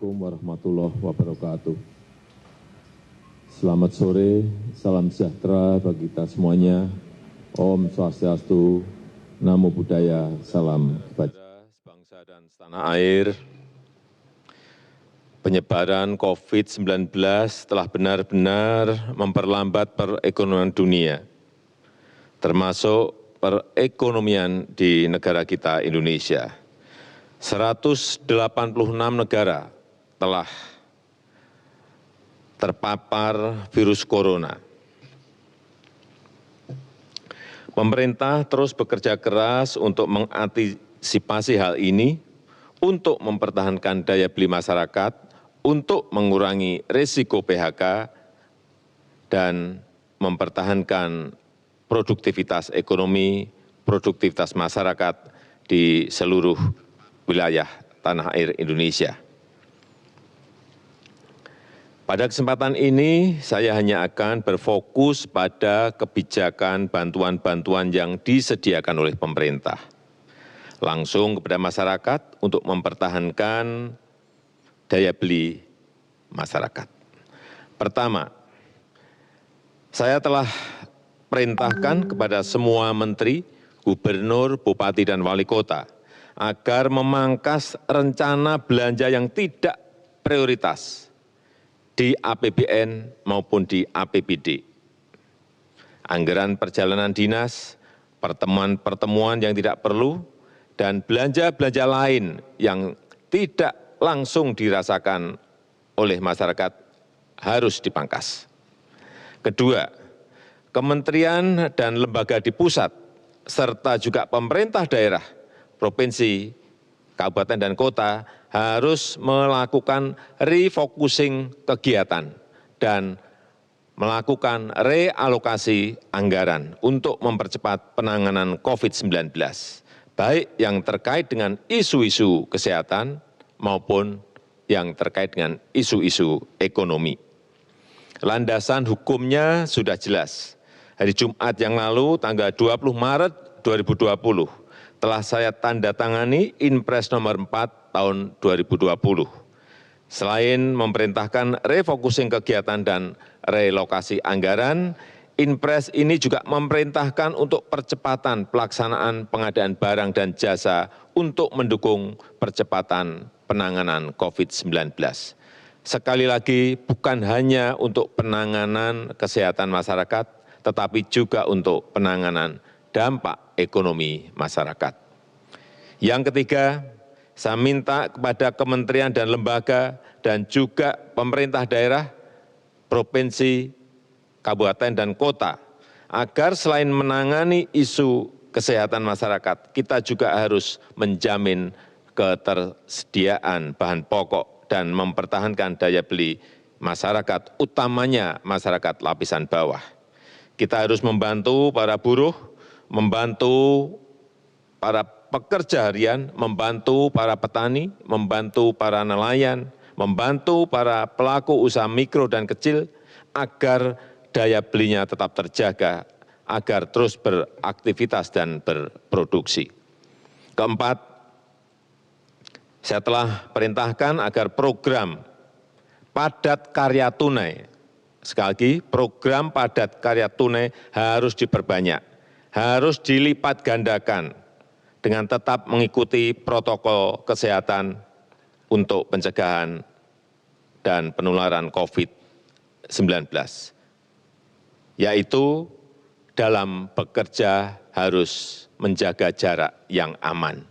Assalamualaikum warahmatullahi wabarakatuh. Selamat sore, salam sejahtera bagi kita semuanya. Om Swastiastu, Namo Buddhaya, salam kebajikan. Bangsa dan setanah air, penyebaran COVID-19 telah benar-benar memperlambat perekonomian dunia, termasuk perekonomian di negara kita Indonesia. 186 negara telah terpapar virus corona. Pemerintah terus bekerja keras untuk mengantisipasi hal ini, untuk mempertahankan daya beli masyarakat, untuk mengurangi risiko PHK, dan mempertahankan produktivitas ekonomi, produktivitas masyarakat di seluruh wilayah tanah air Indonesia. Pada kesempatan ini, saya hanya akan berfokus pada kebijakan bantuan-bantuan yang disediakan oleh pemerintah, langsung kepada masyarakat untuk mempertahankan daya beli masyarakat. Pertama, saya telah perintahkan kepada semua menteri, gubernur, bupati, dan wali kota agar memangkas rencana belanja yang tidak prioritas di APBN maupun di APBD. Anggaran perjalanan dinas, pertemuan-pertemuan yang tidak perlu, dan belanja-belanja lain yang tidak langsung dirasakan oleh masyarakat harus dipangkas. Kedua, kementerian dan lembaga di pusat, serta juga pemerintah daerah, provinsi, kabupaten, dan kota harus melakukan refocusing kegiatan dan melakukan realokasi anggaran untuk mempercepat penanganan COVID-19, baik yang terkait dengan isu-isu kesehatan maupun yang terkait dengan isu-isu ekonomi. Landasan hukumnya sudah jelas. Hari Jumat yang lalu, tanggal 20 Maret 2020, telah saya tanda tangani Inpres nomor 4 tahun 2020. Selain memerintahkan refocusing kegiatan dan relokasi anggaran, Inpres ini juga memerintahkan untuk percepatan pelaksanaan pengadaan barang dan jasa untuk mendukung percepatan penanganan COVID-19. Sekali lagi, bukan hanya untuk penanganan kesehatan masyarakat, tetapi juga untuk penanganan dampak ekonomi masyarakat. Yang ketiga, saya minta kepada kementerian dan lembaga dan juga pemerintah daerah, provinsi, kabupaten, dan kota, agar selain menangani isu kesehatan masyarakat, kita juga harus menjamin ketersediaan bahan pokok dan mempertahankan daya beli masyarakat, utamanya masyarakat lapisan bawah. Kita harus membantu para buruh, membantu para pekerja harian, membantu para petani, membantu para nelayan, membantu para pelaku usaha mikro dan kecil agar daya belinya tetap terjaga, agar terus beraktivitas dan berproduksi. Keempat, saya telah perintahkan agar program padat karya tunai, sekali lagi program padat karya tunai harus diperbanyak, harus dilipat gandakan, dengan tetap mengikuti protokol kesehatan untuk pencegahan dan penularan COVID-19, yaitu dalam bekerja harus menjaga jarak yang aman.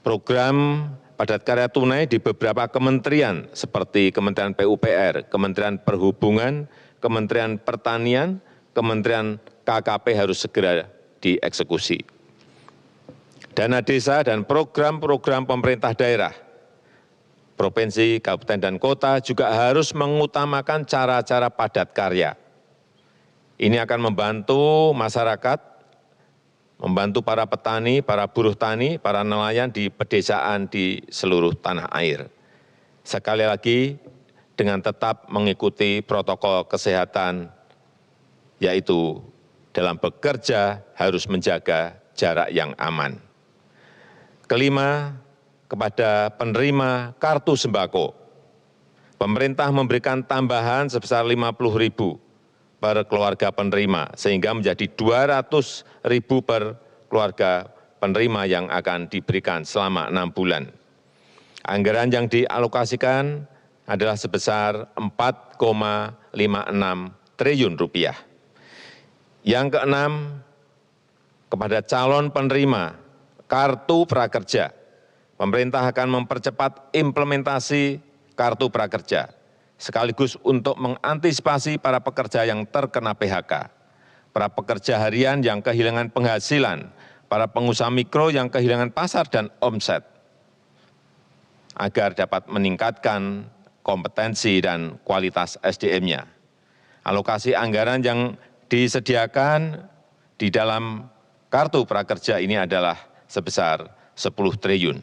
Program padat karya tunai di beberapa kementerian seperti Kementerian PUPR, Kementerian Perhubungan, Kementerian Pertanian, Kementerian KKP harus segera dieksekusi. Dana desa dan program-program pemerintah daerah, provinsi, kabupaten, dan kota juga harus mengutamakan cara-cara padat karya. Ini akan membantu masyarakat, membantu para petani, para buruh tani, para nelayan di pedesaan di seluruh tanah air. Sekali lagi, dengan tetap mengikuti protokol kesehatan, yaitu dalam bekerja harus menjaga jarak yang aman. Kelima, kepada penerima kartu sembako. Pemerintah memberikan tambahan sebesar 50.000 per keluarga penerima, sehingga menjadi 200.000 per keluarga penerima yang akan diberikan selama 6 bulan. Anggaran yang dialokasikan adalah sebesar 4,56 triliun rupiah. Yang keenam, kepada calon penerima kartu prakerja, pemerintah akan mempercepat implementasi kartu prakerja, sekaligus untuk mengantisipasi para pekerja yang terkena PHK, para pekerja harian yang kehilangan penghasilan, para pengusaha mikro yang kehilangan pasar dan omset, agar dapat meningkatkan kompetensi dan kualitas SDM-nya. Alokasi anggaran yang disediakan di dalam kartu prakerja ini adalah sebesar 10 triliun.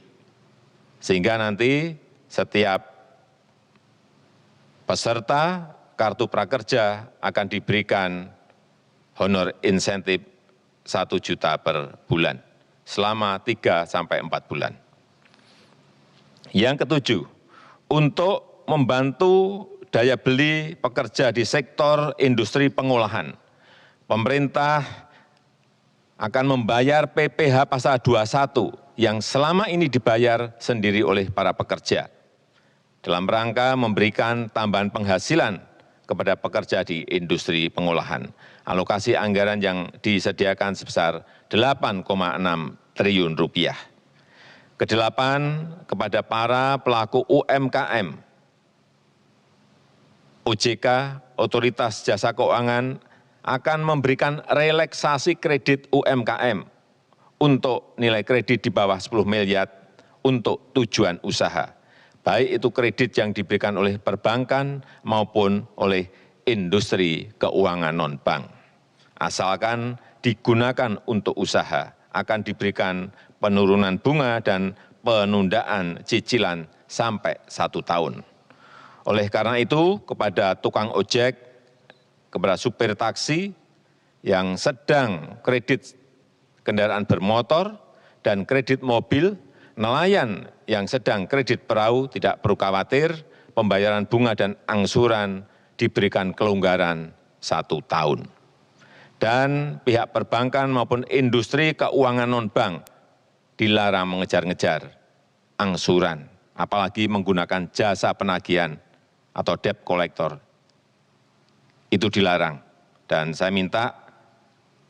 Sehingga nanti setiap peserta kartu prakerja akan diberikan honor insentif 1 juta per bulan selama 3 sampai 4 bulan. Yang ketujuh, untuk membantu daya beli pekerja di sektor industri pengolahan, pemerintah akan membayar PPh pasal 21 yang selama ini dibayar sendiri oleh para pekerja, dalam rangka memberikan tambahan penghasilan kepada pekerja di industri pengolahan. Alokasi anggaran yang disediakan sebesar 8,6 triliun rupiah. Kedelapan, kepada para pelaku UMKM, OJK, Otoritas Jasa Keuangan, akan memberikan relaksasi kredit UMKM untuk nilai kredit di bawah 10 miliar untuk tujuan usaha, baik itu kredit yang diberikan oleh perbankan maupun oleh industri keuangan non-bank. Asalkan digunakan untuk usaha, akan diberikan penurunan bunga dan penundaan cicilan sampai 1 tahun. Oleh karena itu, kepada tukang ojek, kepada supir taksi yang sedang kredit kendaraan bermotor dan kredit mobil, nelayan yang sedang kredit perahu tidak perlu khawatir, pembayaran bunga dan angsuran diberikan kelonggaran 1 tahun. Dan pihak perbankan maupun industri keuangan non-bank dilarang mengejar-ngejar angsuran, apalagi menggunakan jasa penagihan atau debt collector. Itu dilarang, dan saya minta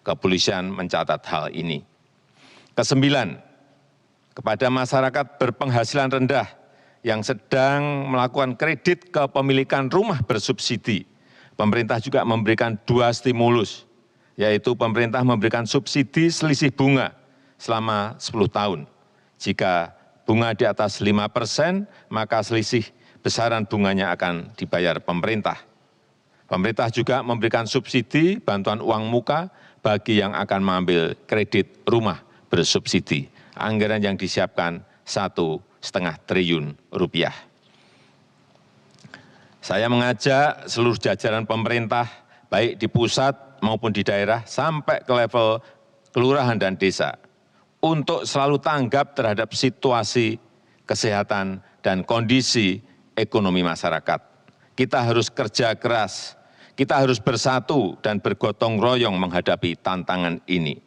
kepolisian mencatat hal ini. Kesembilan, kepada masyarakat berpenghasilan rendah yang sedang melakukan kredit kepemilikan rumah bersubsidi, pemerintah juga memberikan 2 stimulus, yaitu pemerintah memberikan subsidi selisih bunga selama 10 tahun. Jika bunga di atas 5%, maka selisih besaran bunganya akan dibayar pemerintah. Pemerintah juga memberikan subsidi bantuan uang muka bagi yang akan mengambil kredit rumah bersubsidi. Anggaran yang disiapkan 1,5 triliun rupiah. Saya mengajak seluruh jajaran pemerintah, baik di pusat maupun di daerah, sampai ke level kelurahan dan desa, untuk selalu tanggap terhadap situasi kesehatan dan kondisi ekonomi masyarakat. Kita harus kerja keras, kita harus bersatu dan bergotong royong menghadapi tantangan ini.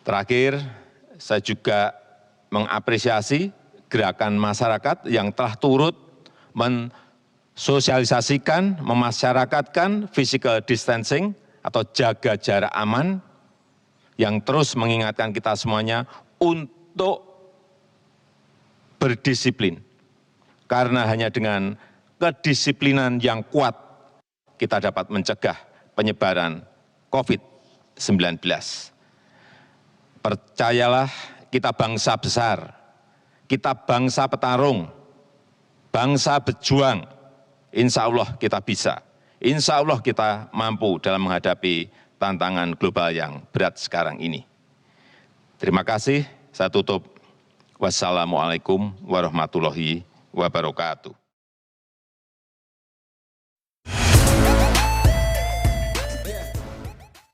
Terakhir, saya juga mengapresiasi gerakan masyarakat yang telah turut mensosialisasikan, memasyarakatkan physical distancing atau jaga jarak aman, yang terus mengingatkan kita semuanya untuk berdisiplin. Karena hanya dengan kedisiplinan yang kuat, kita dapat mencegah penyebaran COVID-19. Percayalah, kita bangsa besar, kita bangsa petarung, bangsa berjuang. Insya Allah kita bisa, insya Allah kita mampu dalam menghadapi tantangan global yang berat sekarang ini. Terima kasih, saya tutup. Wassalamualaikum warahmatullahi wabarakatuh.